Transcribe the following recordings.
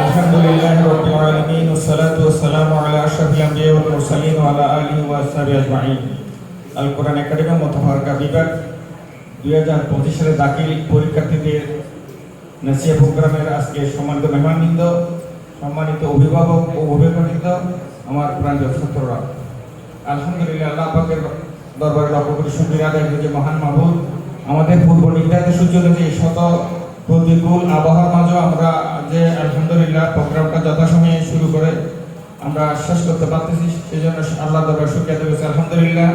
আলহামদুলিল্লাহি রাব্বিল আলামিন ওয়াসসালাতু ওয়াসসালামু আলা আশরাফিল আমবিয়া ওয়াল মুরসালিন ওয়া আলা আলিহি ওয়া আসহাবিহি আজমাইন। আল কোরআন একাডেমি মোতাফারকা বিভাগ 2025 সালে দাখিল পরীক্ষার্থীদের নসিহত প্রোগ্রামের আজকে সম্মানিত মেহমানবৃন্দ, সম্মানিত অভিভাবক ও অভিভাবকবৃন্দ, আমার প্রাণপ্রিয় ছাত্ররা, আলহামদুলিল্লাহ আল্লাহ পাকের দরবারে লক্ষ কোটি শুকরিয়া আদায় করি যে মহান মাবুদ আমাদের পূর্ব নির্ধারিত সূর্য যে শত প্রতিকূল আবহাওয়ার মাঝে আমরা যে আলহামদুলিল্লাহ প্রোগ্রামটা যথাসময়ে শুরু করে আমরা শেষ করতে পারতেছি, সেই জন্য আল্লাহ দরবার শুকরিয়া আদায় করছি আলহামদুলিল্লাহ।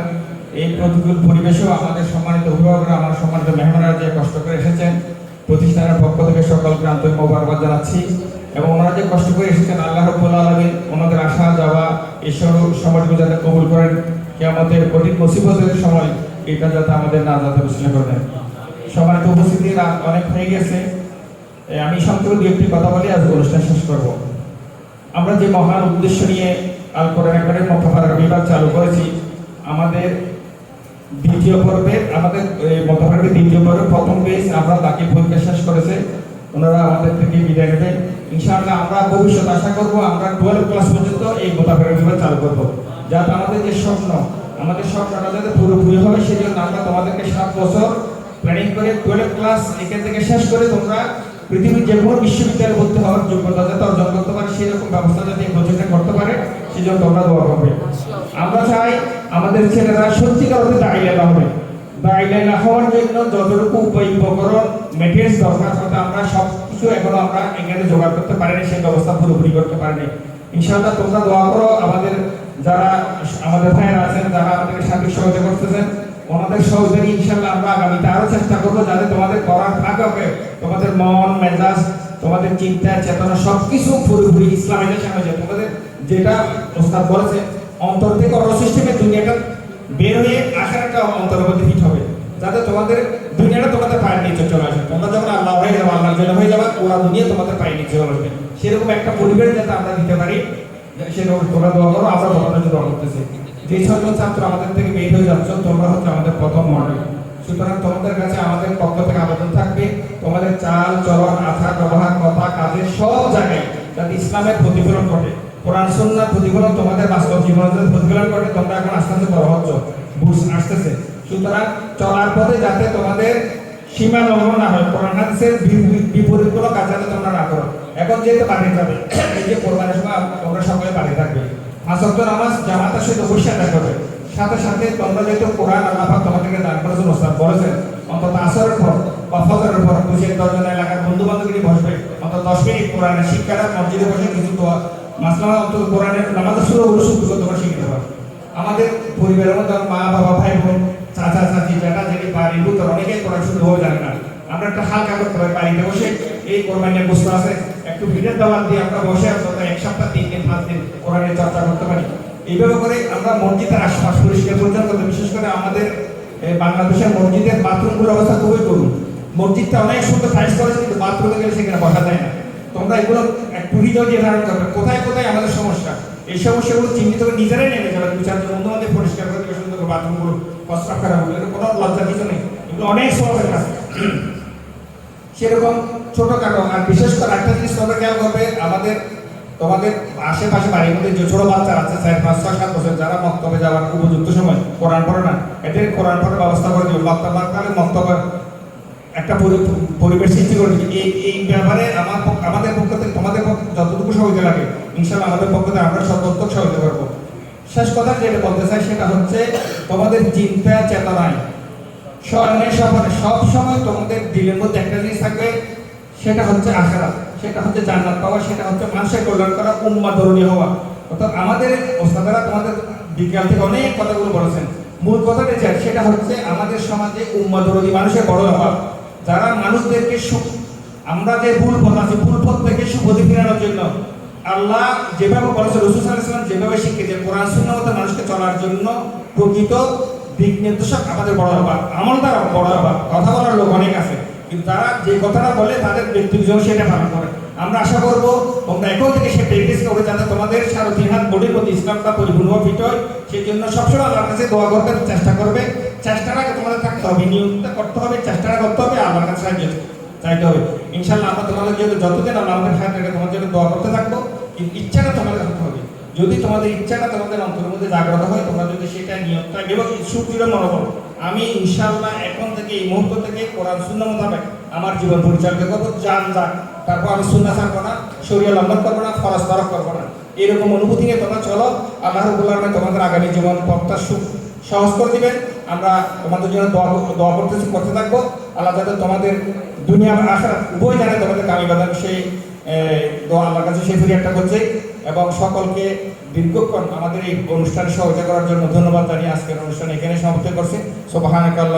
এই প্রতিকূল পরিবেশেও আমাদের সম্মানিত অভিভাবকরা, আমার সম্মানিত মেহমানরা যে কষ্ট করে এসেছেন, প্রতিষ্ঠানের পক্ষ থেকে সকলকে আন্তরিক মোবারকবাদ জানাচ্ছি। এবং ওনারা যে কষ্ট করে এসেছেন, আল্লাহ রাব্বুল আলামিন ওনাদের আসা যাওয়া এই সময়টুকু যাতে কবুল করেন, কিয়ামতের কঠিন মুসিবতের সময় এটা যাতে আমাদের না যাতে বিশৃঙ্খলা করে দেন। সম্মানিত উপস্থিতি, রাত অনেক হয়ে গেছে, আমি সংক্ষেপে দু একটি কথা বলে আজ অনুষ্ঠান শেষ করব। আমরা যে মহান উদ্দেশ্য নিয়ে আল কোরআন একাডেমি মোতাফারকা বিভাগ চালু করেছি, আমাদের দ্বিতীয় মোতাফারকা দ্বিতীয় পর্বের প্রথম পেজ আমরা দাখিল পরীক্ষা শেষ করেছে, ওনারা আমাদের থেকে বিদায় নেবেন ইনশাআল্লাহ। আমরা ভবিষ্যতে আশা করব আমরা 12 ক্লাস পর্যন্ত এই মোতাফারকা বিভাগ চালু করব, যাতে আমাদের যে স্বপ্নটা যাতে পুরোপুরি হয়। সেই জন্য আমরা তোমাদেরকে 7 বছর প্ল্যানিং করে 12 ক্লাস এখান থেকে শেষ করে তোমরা পৃথিবীর যে কোনো বিশ্ববিদ্যালয়ে ভর্তি হওয়ার যোগ্যতা যাতে অর্জন করতে পারে, সেই রকম ব্যবস্থা যাতে এই প্রজেক্টে করতে পারে, সেই জন্য তোমরা দোয়া করবে। আমরা চাই আমাদের ছেলেরা সত্যিকার অর্থে দায়িত্ব হবে। দায়িত্ব হওয়ার জন্য যতটুকু উপকরণ মেটেরিয়ালস দরকার হতে আমরা সব কিছু এখনো আমরা এখানে জোগাড় করতে পারিনি, সেই ব্যবস্থা পুরোপুরি করতে পারিনি। ইনশাআল্লাহ তোমরা দোয়া করো। যারা আমাদের ভাইয়েরা আছেন, যারা আমাদেরকে সার্বিক সহযোগিতা করতেছেন, ওনাদের সহযোগী ইনশাআল্লাহ আমরা আগামীতে আরো চেষ্টা করবো যাতে তোমাদের করার আগে তোমাদের মন মেজাজ, তোমাদের চিন্তা চেতনা সবকিছু পুরোপুরি ইসলামাইজেশন হয়ে যায়। তোমাদের যেটা ওস্তাদ বলেছে, অন্তর থেকে অরসিস্টেমে দুনিয়াটা বের হয়ে আসার একটা অন্তরের মধ্যে হিট হবে, যাতে তোমাদের দুনিয়াটা তোমাদের পায়ের নিচে চলে আসে। তোমরা যখন আল্লাহ হয়ে যাবে, আল্লাহর জন্য হয়ে যাবে, ওরা দুনিয়া তোমাদের পায়ের নিচে চলে আসবে। সেরকম একটা পরিবেশ যাতে আমরা দিতে পারি, সেরকম তোমরা দোয়া করো। আমরা তোমাদের জন্য দোয়া করতেছি। যে সকল ছাত্র আমাদের থেকে বের হয়ে যাচ্ছ, তোমরা হচ্ছে আমাদের প্রথম মডেল। সুতরাং তোমাদের কাছে আমাদের পক্ষ থেকে আবেদন থাকবে, তোমাদের চাল চলন আচার ব্যবহার কথা কাজের সব জায়গায় যাতে ইসলামের প্রতিফলন ঘটে, কোরআন সুন্নাহর প্রতিফলন তোমাদের বাস্তব জীবনে যাতে প্রতিফলন ঘটে। তোমরা এখন আস্তে আস্তে বড় হচ্ছ, বুঝ আসতেছে। সুতরাং চলার পথে যাতে তোমাদের সীমা লঙ্ঘন না হয়, কোরআন হাদিসের বিপরীত কোনো কাজ যাতে তোমরা না করো। এখন যেহেতু বাড়ি যাবে, এই যে কোরবানির সময় তোমরা সকলে বাড়ি থাকবে, 5 ওয়াক্ত নামাজ জামাতের সাথে অবশ্যই আদায় করবে। সাথে সাথে তোমরা যেহেতু কোরআন আল্লাহ পাক তোমাদেরকে দান করেছেন, ওস্তাদ বলেছেন, অন্তত আসরের পর বা ফজরের পর 2-10 জন এলাকার বন্ধু বান্ধব নিয়ে বসবে, অন্তত 10 মিনিট কোরআনের শিক্ষাটা মসজিদে বসে কিছু দোয়া মাসলা অন্তত কোরআনের নামাজের শুরু শুরু তোমরা শিখতে পারো। আমাদের পরিবারের মধ্যে মা বাবা ভাই বোন চাচা চাচি জ্যাঠা জেঠি বাড়ির ভিতর অনেকেই কোরআন শুরু হয়ে জানে না। আমরা একটা হালকা করতে পারি, বাড়িতে বসে এই কোরবানির বস্তু আছে একটু ভিডিও দাওয়াত দিয়ে আমরা বসে অন্তত 1 সপ্তাহ 3 দিন 5 দিন কোরআনের চর্চা করতে পারি। এইভাবে করে আমরা মসজিদের আশপাশ পরিষ্কার পরিচ্ছন্ন করতে, বিশেষ করে আমাদের বাংলাদেশের মসজিদের বাথরুমগুলোর অবস্থা খুবই করুন। মসজিদটা অনেক সুন্দর টাইস করেছে, কিন্তু বাথরুমে গেলে সেখানে বসা যায় না। তোমরা এগুলো একটু হৃদয় দিয়ে ধারণ করবে, কোথায় কোথায় আমাদের সমস্যা, এই সমস্যাগুলো চিহ্নিত করে নিজেরাই নেমে যাবে। 2-4 জন বন্ধু আমাদের পরিষ্কার করে দিবে সুন্দর করে বাথরুমগুলো, প্রস্রাব করা হবে, কোনো লজ্জা কিছু নেই, এগুলো অনেক সহজের কাজ। সেরকম ছোটখাটো আর বিশেষ করে একটা জিনিস তোমরা খেয়াল করবে, তোমাদের আশেপাশে বাড়ির মধ্যে যে ছোট বাচ্চারা আছে 4, 5, 6, 7 বছর, যারা মক্তবে যাওয়ার উপযুক্ত সময় কোরআন পড়ে না, এদের কোরআন পড়ার ব্যবস্থা করে দিবে। মক্তবে একটা পরিবেশ সৃষ্টি করে দিবে। এই ব্যাপারে আমাদের পক্ষ থেকে তোমাদের যতটুকু সহযোগিতা লাগে ইনশাআল্লাহ আমাদের পক্ষ থেকে আমরা সর্বোত্তম সহযোগিতা করবো। শেষ কথা যেটা বলতে চাই সেটা হচ্ছে, তোমাদের চিন্তা চেতনায় স্মরণে স্বপনে সব সময় তোমাদের দিলের মধ্যে একটা জিনিস থাকবে, সেটা হচ্ছে আখিরাত, সেটা হচ্ছে জান্নাত পাওয়া, সেটা হচ্ছে মানুষের কল্যাণ করা, উম্মাহ ধর্মী হওয়া। অর্থাৎ আমাদের ওস্তাদরা তোমাদের বিজ্ঞান থেকে অনেক কথাগুলো বলেছেন, মূল কথাটা সেটা হচ্ছে আমাদের সমাজে উম্মাহ ধর্মী মানুষের বড় অভাব, যারা মানুষদেরকে আমরা যে ভুল পথ আছে, ভুল পথ থেকে সুপথে ফেরানোর জন্য আল্লাহ যেভাবে বলেছে, রাসূল সাল্লাল্লাহু আলাইহি ওয়াসাল্লাম যেভাবে শিখিয়েছে, কোরআন সুন্নাহ মতে মানুষকে চলার জন্য প্রকৃত দিক নির্দেশক আমাদের বড় অভাব, আমল দ্বারা বড় অভাব। কথা বলার লোক অনেক আছে, কিন্তু তারা যে কথাটা বলে তাদের ব্যক্তিগত সেটা পালন করে। আমরা আশা করবো তোমরা এখন থেকে সে প্র্যাকটিস করবে, যাতে তোমাদের সারা 3 হাত বডির মধ্যে ইসলামটা পরিপূর্ণভাবে ফিট হয়। সেই জন্য সবসময় আল্লাহর কাছে দোয়া করতে চেষ্টা করবে। চেষ্টাটাকে তোমাদের থাকতে হবে, নিয়মটা করতে হবে, চেষ্টাটা করতে হবে, আল্লাহর কাছে সাহায্য চাইতে হবে। ইনশাআল্লাহ আমরা তোমাদের জন্য যতদিন আল্লাহ আমাদের হায়াত রেখে তোমাদের জন্য দোয়া করতে থাকবো, কিন্তু ইচ্ছাটা তোমাদের হতে হবে। যদি তোমাদের ইচ্ছাটা তোমাদের অন্তরের মধ্যে জাগ্রত হয়, তোমরা যদি সেটা নিয়তটা এবং সুদৃঢ় মনোবল, আমি ইনশাআল্লাহ এখন থেকে এই মুহূর্ত থেকে কোরআন সুন্নাহ মোতাবেক আমার জীবন পরিচালিত করবো, যান যাক, তারপর আমি সুন্নাহ ছাড়বো না, শরীয়ত লঙ্ঘন করবো না, ফরজ তরক করবো না, এরকম অনুভূতি নিয়ে তোমরা চলো। আল্লাহ রাব্বুল আলামিন তোমাদের আগামী জীবন পথটা সহজ করে দিবেন। আমরা তোমাদের জন্য দোয়া করতে থাকবো। আল্লাহ যাতে তোমাদের দুনিয়া এবং আখিরাত উভয় জানে তোমাদের কামিবাদান, সেই দোয়া আল্লাহর কাছে সেই ফিরিয়াদটা করছে। এবং সকলকে দীর্ঘক্ষণ আমাদের এই অনুষ্ঠানে সহযোগিতা করার জন্য ধন্যবাদ জানিয়ে আজকের অনুষ্ঠান এখানে সমাপ্ত করছি। সুবহানাকাল্লাহ।